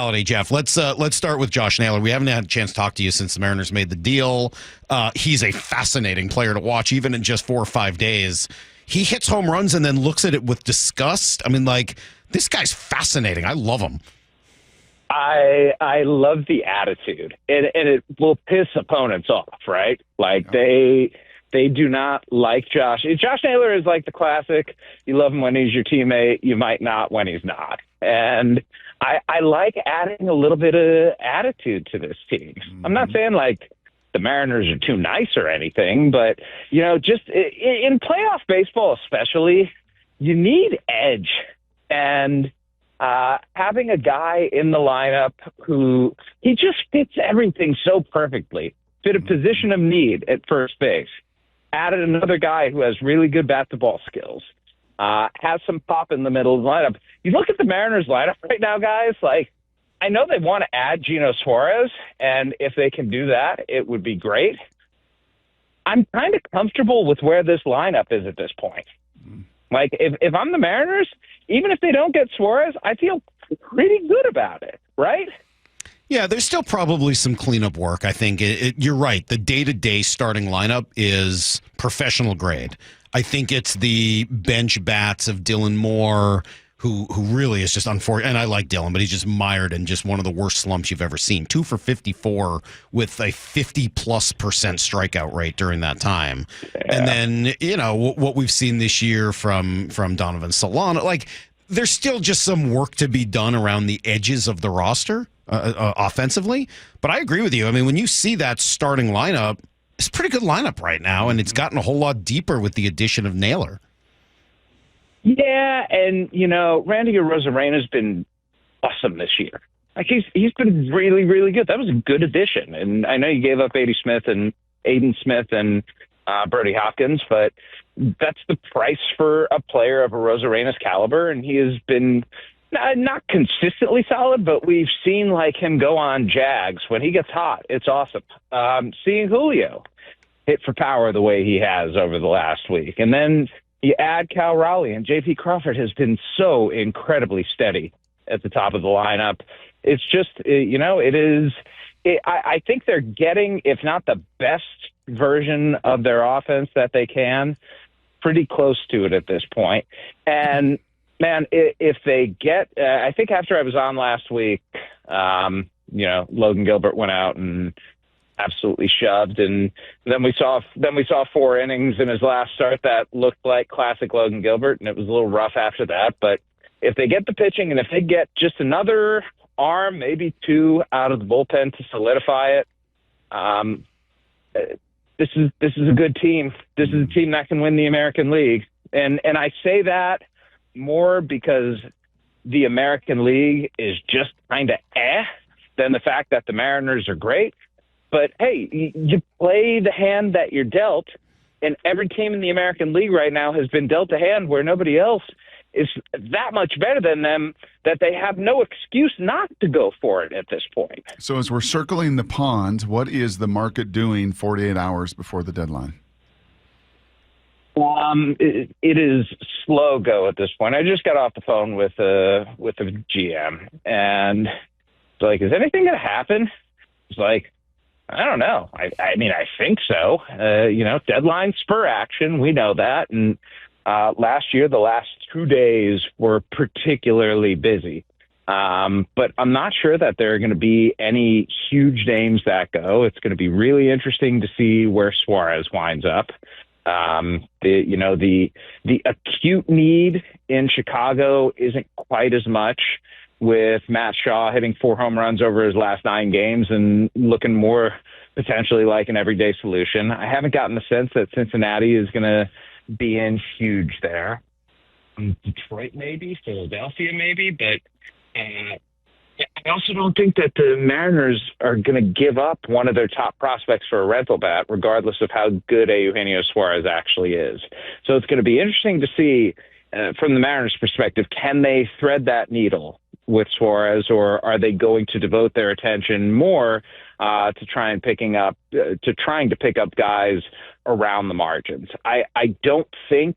Holiday, Jeff. Let's start with Josh Naylor. We haven't had a chance to talk to you since the Mariners made the deal. He's a fascinating player to watch, even in just 4 or 5 days. He hits home runs and then looks at it with disgust. I mean, like, this guy's fascinating. I love him. I love the attitude, and it will piss opponents off, right? Like they do not like Josh. Josh Naylor is like the classic. You love him when he's your teammate. You might not when he's not. And I like adding a little bit of attitude to this team. Mm-hmm. I'm not saying like the Mariners are too nice or anything, but, you know, just in playoff baseball especially, you need edge. And having a guy in the lineup who he just fits everything so perfectly, fit a position of need at first base, added another guy who has really good bat-to-ball skills, has some pop in the middle of the lineup. You look at the Mariners lineup right now, guys, like, I know they want to add Geno Suarez, and if they can do that, it would be great. I'm kind of comfortable with where this lineup is at this point. Like, if I'm the Mariners, even if they don't get Suarez, I feel pretty good about it, right? Yeah, there's still probably some cleanup work. I think you're right. The day-to-day starting lineup is professional grade. I think it's the bench bats of Dylan Moore, who really is just unfortunate. And I like Dylan, but he's just mired in just one of the worst slumps you've ever seen. 2 for 54 with a 50+% strikeout rate during that time. Yeah. And then, you know, what we've seen this year from Donovan Solano, like, there's still just some work to be done around the edges of the roster offensively. But I agree with you. I mean, when you see that starting lineup, it's a pretty good lineup right now, and it's gotten a whole lot deeper with the addition of Naylor. Yeah, and, you know, Randy Arozarena's been awesome this year. Like, he's been really, really good. That was a good addition. And I know you gave up Aiden Smith and Brody Hopkins, but that's the price for a player of Arozarena's caliber, and he has been not consistently solid, but we've seen, like, him go on Jags. When he gets hot, it's awesome. Seeing Julio hit for power the way he has over the last week. And then you add Cal Raleigh, and J.P. Crawford has been so incredibly steady at the top of the lineup. It's just, you know, I think they're getting, if not the best version of their offense that they can, pretty close to it at this point. And, man, if they get, I think after I was on last week, you know, Logan Gilbert went out and absolutely shoved, and then we saw 4 innings in his last start that looked like classic Logan Gilbert, and it was a little rough after that. But if they get the pitching, and if they get just another arm, maybe 2 out of the bullpen to solidify it, this is a good team. This is a team that can win the American League, and I say that more because the American League is just kind of than the fact that the Mariners are great. But, hey, you play the hand that you're dealt, and every team in the American League right now has been dealt a hand where nobody else is that much better than them that they have no excuse not to go for it at this point. So as we're circling the pond, what is the market doing 48 hours before the deadline? It is slow go at this point. I just got off the phone with the GM, and it's like, is anything going to happen? It's like, I don't know. I mean, I think so. You know, deadline spur action. We know that. And last year, the last 2 days were particularly busy. But I'm not sure that there are going to be any huge names that go. It's going to be really interesting to see where Suarez winds up. The acute need in Chicago isn't quite as much, with Matt Shaw hitting 4 home runs over his last 9 games and looking more potentially like an everyday solution. I haven't gotten the sense that Cincinnati is going to be in huge there. Detroit maybe, Philadelphia maybe, but I also don't think that the Mariners are going to give up one of their top prospects for a rental bat, regardless of how good Eugenio Suarez actually is. So it's going to be interesting to see from the Mariners' perspective, can they thread that needle with Suarez, or are they going to devote their attention more to trying to pick up guys around the margins? I don't think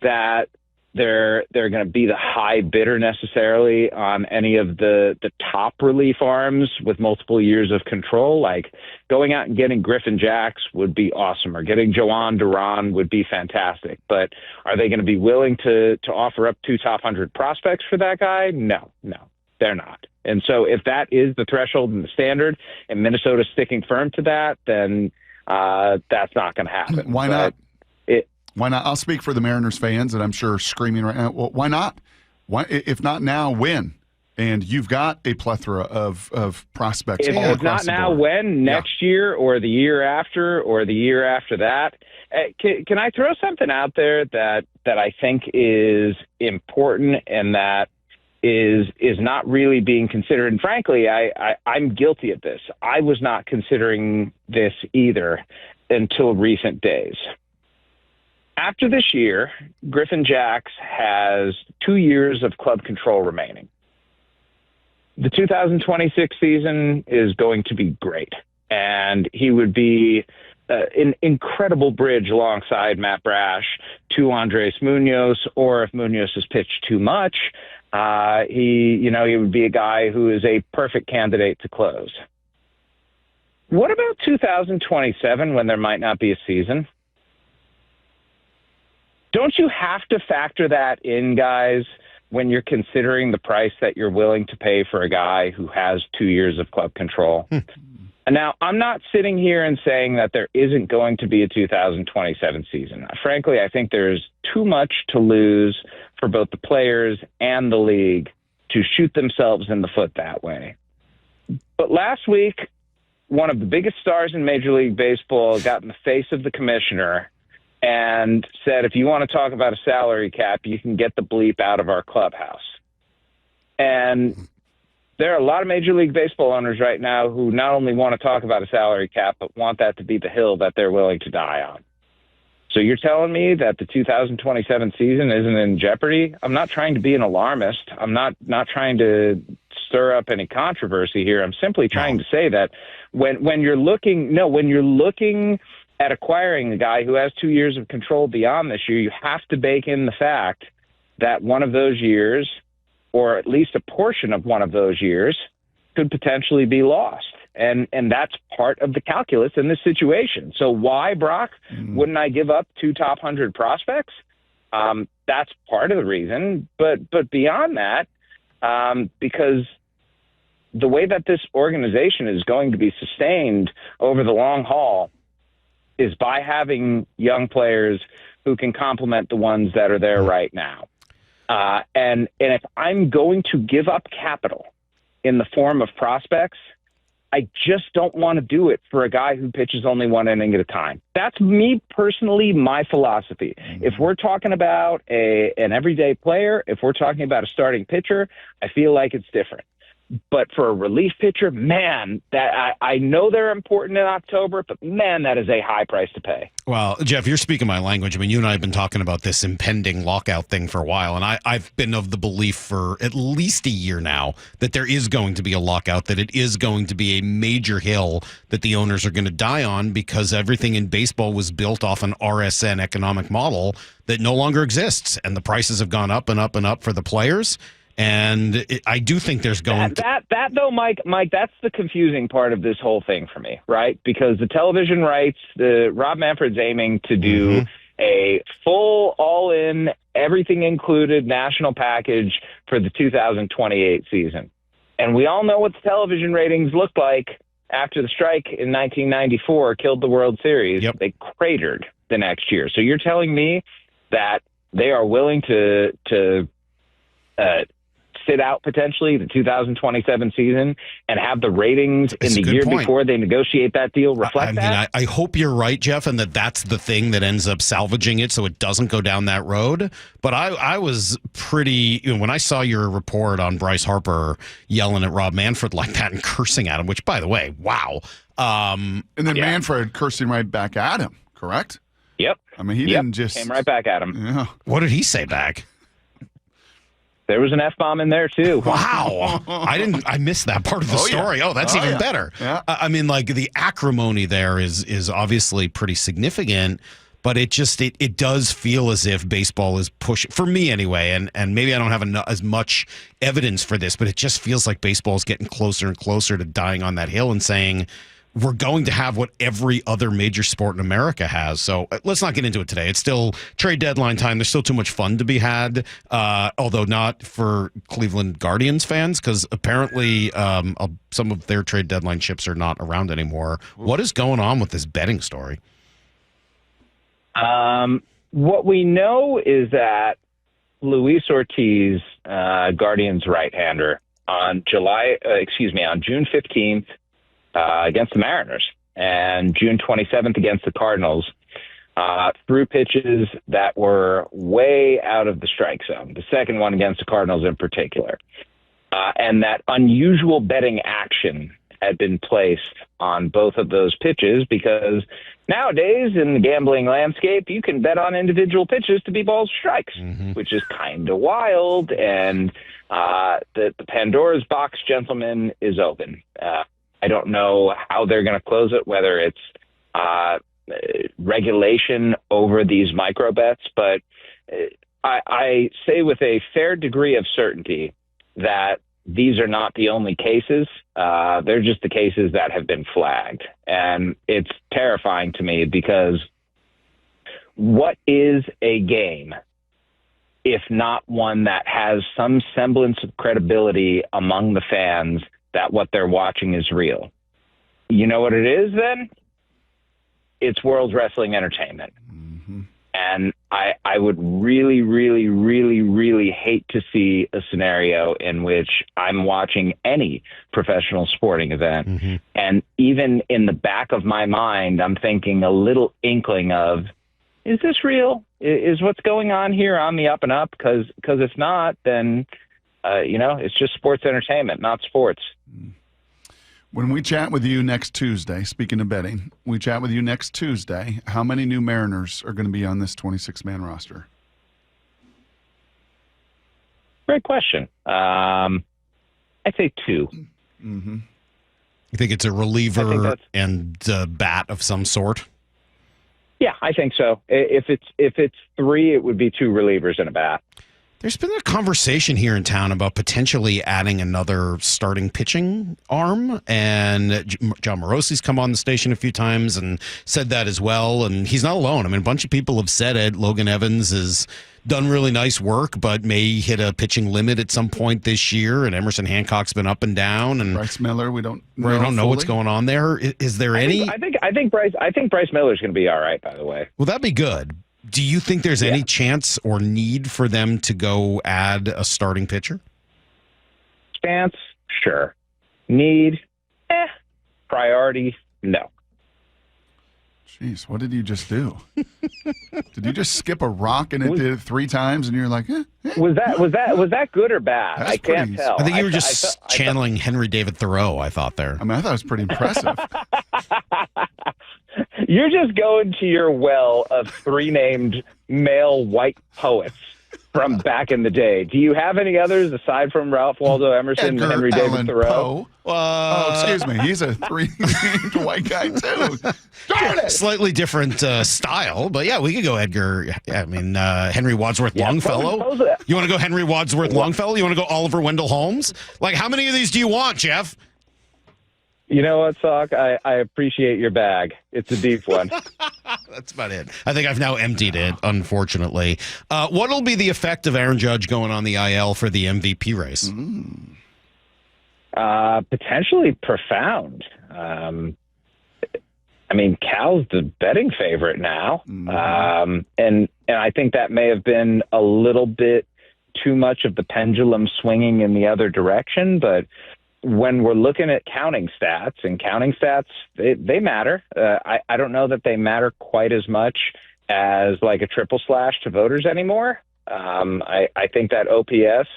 that they're going to be the high bidder necessarily on any of the top relief arms with multiple years of control. Like going out and getting Griffin Jacks would be awesome, or getting Joan Duran would be fantastic. But are they going to be willing to offer up 2 top 100 prospects for that guy? No, they're not. And so if that is the threshold and the standard, and Minnesota's sticking firm to that, then that's not going to happen. Why not? Why not? I'll speak for the Mariners fans, and I'm sure screaming right now. Well, why not? Why, if not now, when? And you've got a plethora of prospects. If not now, when? Next year, or the year after, or the year after that? Can I throw something out there that I think is important and that is not really being considered? And frankly, I'm guilty of this. I was not considering this either until recent days. After this year, Griffin Jacks has 2 years of club control remaining. The 2026 season is going to be great, and he would be an incredible bridge alongside Matt Brash to Andres Munoz, or if Munoz has pitched too much, he would be a guy who is a perfect candidate to close. What about 2027 when there might not be a season? Don't you have to factor that in, guys, when you're considering the price that you're willing to pay for a guy who has 2 years of club control? And now, I'm not sitting here and saying that there isn't going to be a 2027 season. Frankly, I think there's too much to lose for both the players and the league to shoot themselves in the foot that way. But last week, one of the biggest stars in Major League Baseball got in the face of the commissioner and said, if you want to talk about a salary cap, you can get the bleep out of our clubhouse. And there are a lot of Major League Baseball owners right now who not only want to talk about a salary cap, but want that to be the hill that they're willing to die on. So you're telling me that the 2027 season isn't in jeopardy? I'm not trying to be an alarmist. I'm not trying to stir up any controversy here. I'm simply trying to say that when you're looking at acquiring a guy who has 2 years of control beyond this year, you have to bake in the fact that one of those years, or at least a portion of one of those years, could potentially be lost. And that's part of the calculus in this situation. So why, Brock, wouldn't I give up 2 top 100 prospects? That's part of the reason. But beyond that, because the way that this organization is going to be sustained over the long haul is by having young players who can complement the ones that are there right now. And if I'm going to give up capital in the form of prospects, I just don't want to do it for a guy who pitches only 1 inning at a time. That's me personally, my philosophy. If we're talking about an everyday player, if we're talking about a starting pitcher, I feel like it's different. But for a relief pitcher, man, that I know they're important in October, but man, that is a high price to pay. Well, Jeff, you're speaking my language. I mean, you and I have been talking about this impending lockout thing for a while, and I've been of the belief for at least a year now that there is going to be a lockout, that it is going to be a major hill that the owners are going to die on, because everything in baseball was built off an RSN economic model that no longer exists, and the prices have gone up and up and up for the players. And I do think there's going that though, Mike, that's the confusing part of this whole thing for me, right? Because the television rights, Rob Manfred's aiming to do a full, all-in, everything included national package for the 2028 season. And we all know what the television ratings looked like after the strike in 1994 killed the World Series. Yep. They cratered the next year. So you're telling me that they are willing to sit out potentially the 2027 season and have the ratings in the year before they negotiate that deal reflect that? I hope you're right, Jeff, and that's the thing that ends up salvaging it so it doesn't go down that road. But I was pretty, when I saw your report on Bryce Harper yelling at Rob Manfred like that and cursing at him, which, by the way, wow. And then Manfred cursing right back at him, correct? Yep. I mean, he didn't just... Came right back at him. Yeah. What did he say back? There was an F-bomb in there, too. Wow. I missed that part of the story. Yeah. Oh, that's even better. Yeah. I mean, like, the acrimony there is obviously pretty significant. but it does feel as if baseball is pushing, for me anyway, and maybe I don't have as much evidence for this, but it just feels like baseball is getting closer and closer to dying on that hill and saying, we're going to have what every other major sport in America has. So let's not get into it today. It's still trade deadline time. There's still too much fun to be had, although not for Cleveland Guardians fans, because apparently some of their trade deadline chips are not around anymore. What is going on with this betting story? What we know is that Luis Ortiz, Guardians right-hander, on June 15th, against the Mariners, and June 27th against the Cardinals, threw pitches that were way out of the strike zone, the second one against the Cardinals in particular. And that unusual betting action had been placed on both of those pitches because nowadays in the gambling landscape, you can bet on individual pitches to be balls or strikes, which is kind of wild. And the Pandora's box, gentlemen, is open. I don't know how they're going to close it, whether it's regulation over these micro bets, but I say with a fair degree of certainty that these are not the only cases. They're just the cases that have been flagged. And it's terrifying to me because what is a game if not one that has some semblance of credibility among the fans that what they're watching is real? You know what it is then? It's World Wrestling Entertainment. And I would really, really, really, really hate to see a scenario in which I'm watching any professional sporting event. And even in the back of my mind, I'm thinking a little inkling of, is this real? Is what's going on here on the up and up? Because if not, then, it's just sports entertainment, not sports. When we chat with you next Tuesday, speaking of betting, we chat with you next Tuesday, how many new Mariners are going to be on this 26-man roster? Great question. I'd say 2. You think it's a reliever and a bat of some sort? Yeah, I think so. If it's 3, it would be 2 relievers and a bat. There's been a conversation here in town about potentially adding another starting pitching arm, and John Morosi's come on the station a few times and said that as well, and he's not alone. I mean, a bunch of people have said it. Logan Evans has done really nice work, but may hit a pitching limit at some point this year, and Emerson Hancock's been up and down. And Bryce Miller, we don't know what's going on there. Is there any? I think Bryce Miller's going to be all right, by the way. Well, that'd be good. Do you think there's any chance or need for them to go add a starting pitcher? Chance, sure. Need, priority, no. Jeez, what did you just do? Did you just skip a rock and it did it 3 times and you're like, Was that good or bad? I can't tell. I think you were just channeling Henry David Thoreau, I thought there. I mean, I thought it was pretty impressive. You're just going to your well of 3 named male white poets from back in the day. Do you have any others aside from Ralph Waldo Emerson and Henry David Thoreau? Excuse me. He's a 3 named white guy, too. Darn it! Slightly different style, but yeah, we could go Edgar. I mean, Henry Wadsworth Longfellow. You want to go Henry Wadsworth Longfellow? You want to go Oliver Wendell Holmes? Like, how many of these do you want, Jeff? You know what, Salk? I appreciate your bag. It's a deep one. That's about it. I think I've now emptied it, unfortunately. What'll be the effect of Aaron Judge going on the IL for the MVP race? Potentially profound. I mean, Cal's the betting favorite now. And I think that may have been a little bit too much of the pendulum swinging in the other direction, but when we're looking at counting stats, they matter. I don't know that they matter quite as much as like a triple slash to voters anymore. I think that OPS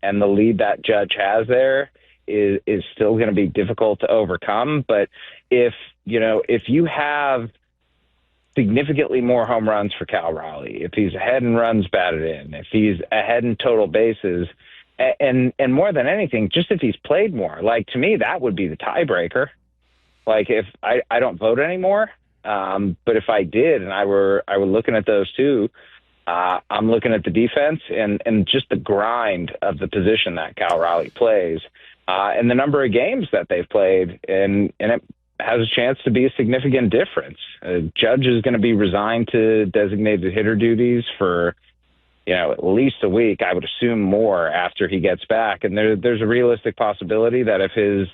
and the lead that Judge has there is still going to be difficult to overcome. But if you have significantly more home runs for Cal Raleigh, if he's ahead in runs batted in, if he's ahead in total bases, and more than anything, just if he's played more, like to me, that would be the tiebreaker. Like if I don't vote anymore, But if I did, and I were looking at those two, I'm looking at the defense and just the grind of the position that Cal Raleigh plays, and the number of games that they've played, and it has a chance to be a significant difference. Judge is going to be resigned to designated hitter duties for, at least a week. I would assume more after he gets back. And there's a realistic possibility that if his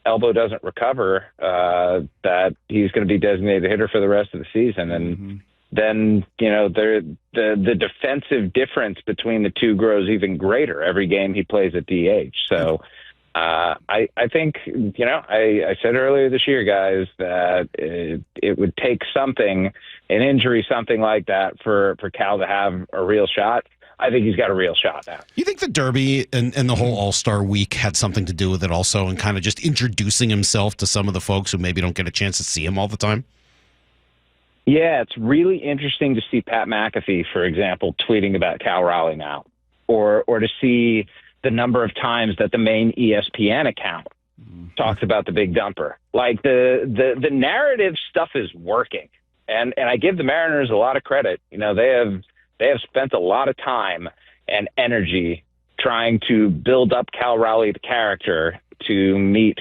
elbow doesn't recover, that he's going to be designated hitter for the rest of the season. And then, the defensive difference between the two grows even greater every game he plays at DH. So I think, I said earlier this year, guys, that it would take something, an injury, something like that for Cal to have a real shot. I think he's got a real shot now. You think the Derby and the whole All-Star week had something to do with it also, and kind of just introducing himself to some of the folks who maybe don't get a chance to see him all the time? Yeah, it's really interesting to see Pat McAfee, for example, tweeting about Cal Raleigh now, or to see the number of times that the main ESPN account talks about the big dumper. Like the narrative stuff is working, and I give the Mariners a lot of credit. They have spent a lot of time and energy trying to build up Cal Raleigh the character to meet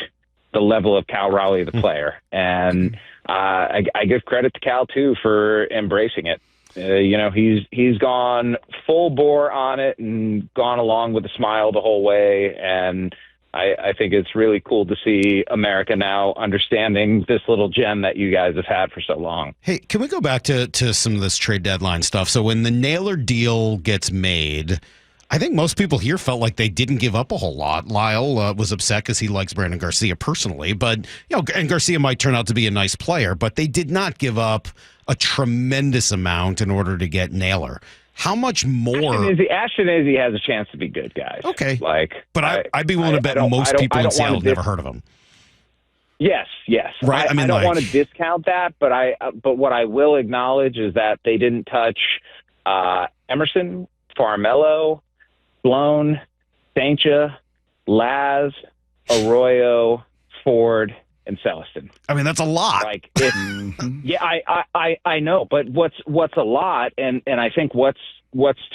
the level of Cal Raleigh the player, and I give credit to Cal too for embracing it. He's gone full bore on it and gone along with a smile the whole way. And I think it's really cool to see America now understanding this little gem that you guys have had for so long. Hey, can we go back to some of this trade deadline stuff? So when the Naylor deal gets made, I think most people here felt like they didn't give up a whole lot. Lyle was upset because he likes Brandon Garcia personally, but and Garcia might turn out to be a nice player, but they did not give up a tremendous amount in order to get Naylor. How much more? Ashkenazi has a chance to be good, guys. Okay, but I'd be willing to bet most people in Seattle never heard of him. Yes. Right. I don't want to discount that, but what I will acknowledge is that they didn't touch Emerson, Farmello, Sloan, Saincha, Laz, Arroyo, Ford, and Celestin. I mean, that's a lot. Yeah, I know, but what's a lot, and I think what's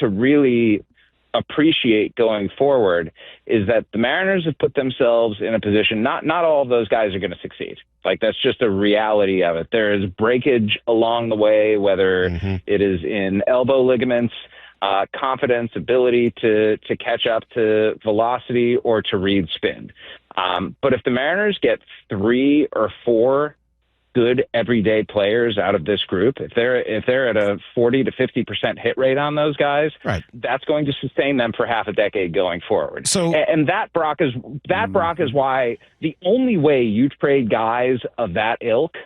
to really appreciate going forward is that the Mariners have put themselves in a position. Not all of those guys are going to succeed. That's just a reality of it. There is breakage along the way, whether it is in elbow ligaments, confidence, ability to catch up to velocity or to read spin. But if the Mariners get 3 or 4 good everyday players out of this group, if they're at a 40 to 50% hit rate on those guys, right, that's going to sustain them for half a decade going forward. So, and that Brock is why the only way you trade guys of that ilk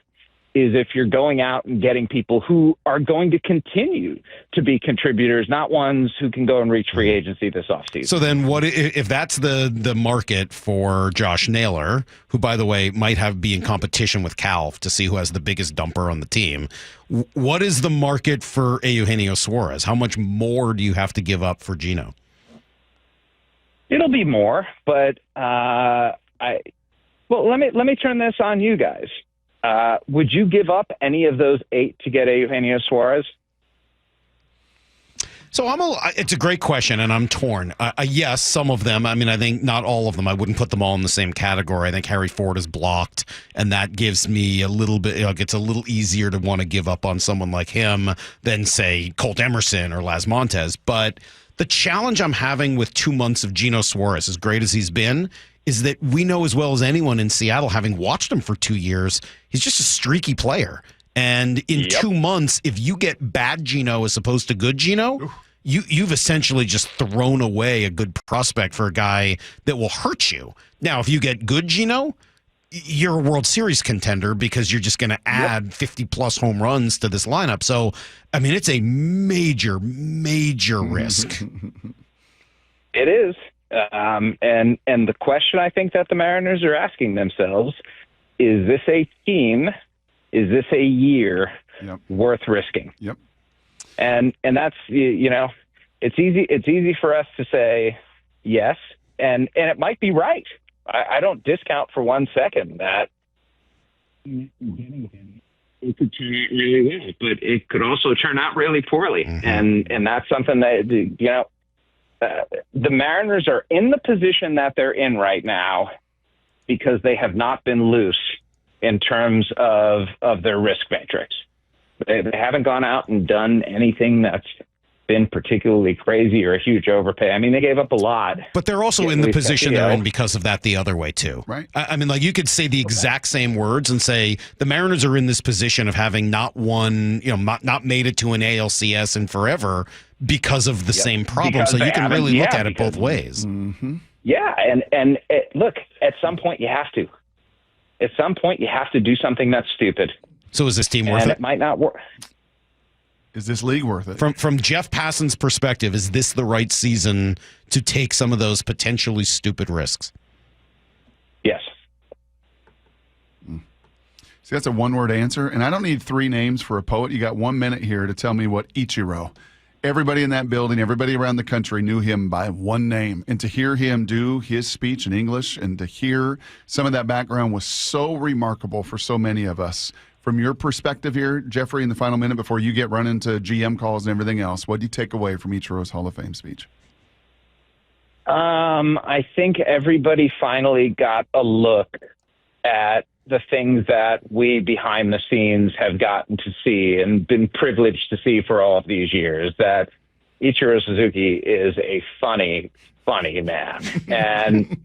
is if you're going out and getting people who are going to continue to be contributors, not ones who can go and reach free agency this offseason. So then what if that's the market for Josh Naylor, who, by the way, might be in competition with Cal to see who has the biggest dumper on the team? What is the market for Eugenio Suarez? How much more do you have to give up for Gino? It'll be more, but let me turn this on you guys. Would you give up any of those 8 to get Eugenio Suarez? So it's a great question, and I'm torn. Yes, some of them. I mean, I think not all of them. I wouldn't put them all in the same category. I think Harry Ford is blocked, and that gives me a little bit. It's a little easier to want to give up on someone like him than, say, Colt Emerson or Las Montes. But the challenge I'm having with 2 months of Gino Suarez, as great as he's been, is that we know as well as anyone in Seattle, having watched him for 2 years, he's just a streaky player. And in 2 months, if you get bad Gino as opposed to good Gino, you've essentially just thrown away a good prospect for a guy that will hurt you. Now, if you get good Gino, you're a World Series contender because you're just going to add 50-plus home runs to this lineup. So, I mean, it's a major, major risk. It is. And the question I think that the Mariners are asking themselves, is this a team, is this a year worth risking? Yep. And that's, it's easy for us to say yes, and it might be right. I don't discount for 1 second that it could turn out really well, but it could also turn out really poorly. Mm-hmm. And that's something that, the Mariners are in the position that they're in right now because they have not been loose in terms of their risk matrix. They haven't gone out and done anything that's been particularly crazy or a huge overpay. I mean, they gave up a lot. But they're also in the position they're in because of that the other way, too. Right. I mean, like, you could say the exact same words and say the Mariners are in this position of having not won, not made it to an ALCS in forever because of the same problem. Because So you can really look at it because- both ways. Mm-hmm. Yeah, and look, at some point you have to. At some point you have to do something that's stupid. So is this team worth And it? it might not work. Is this league worth it? From Jeff Passan's perspective, is this the right season to take some of those potentially stupid risks? Yes. See, that's a one-word answer, and I don't need three names for a poet. You got 1 minute here to tell me what Ichiro. Everybody in that building, everybody around the country knew him by one name. And to hear him do his speech in English and to hear some of that background was so remarkable for so many of us. From your perspective here, Jeffrey, in the final minute before you get run into GM calls and everything else, what do you take away from Ichiro's Hall of Fame speech? I think everybody finally got a look at the things that we behind the scenes have gotten to see and been privileged to see for all of these years, that Ichiro Suzuki is a funny man. And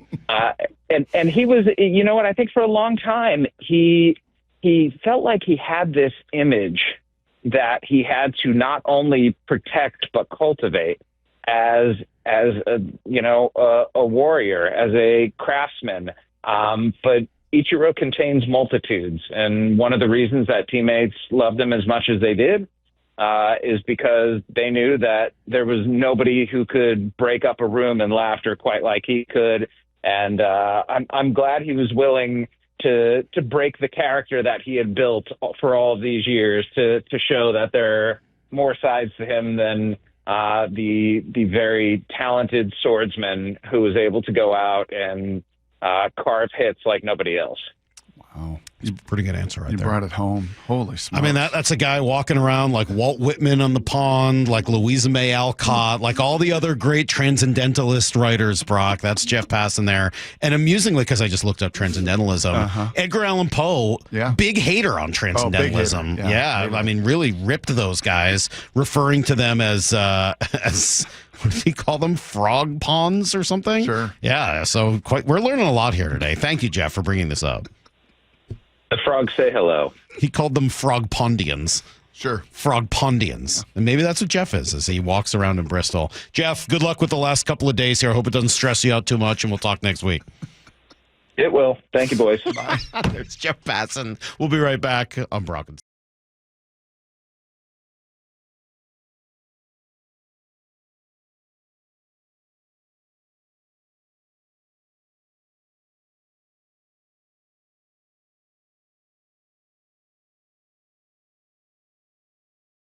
and he was, you know what, I think for a long time he felt like he had this image that he had to not only protect but cultivate as a warrior, as a craftsman. But Ichiro contains multitudes, and one of the reasons that teammates loved him as much as they did is because they knew that there was nobody who could break up a room in laughter quite like he could. And I'm glad he was willing to break the character that he had built for all of these years to show that there are more sides to him than the very talented swordsman who was able to go out and carve hits like nobody else. Wow. It's a pretty good answer right You there. brought it home. Holy smokes. I mean, that's a guy walking around like Walt Whitman on the pond, like Louisa May Alcott, like all the other great transcendentalist writers, Brock. That's Jeff Passan there. And amusingly, because I just looked up transcendentalism, Edgar Allan Poe, big hater on transcendentalism. Big hater. I mean, really ripped those guys, referring to them as what did he call them? Frog ponds or something? Sure. Yeah, so we're learning a lot here today. Thank you, Jeff, for bringing this up. The frogs say hello. He called them frog pondians. Sure. Frog pondians. And maybe that's what Jeff is as he walks around in Bristol. Jeff, good luck with the last couple of days here. I hope it doesn't stress you out too much, and we'll talk next week. It will. Thank you, boys. Bye. There's Jeff Passan. We'll be right back on Brock and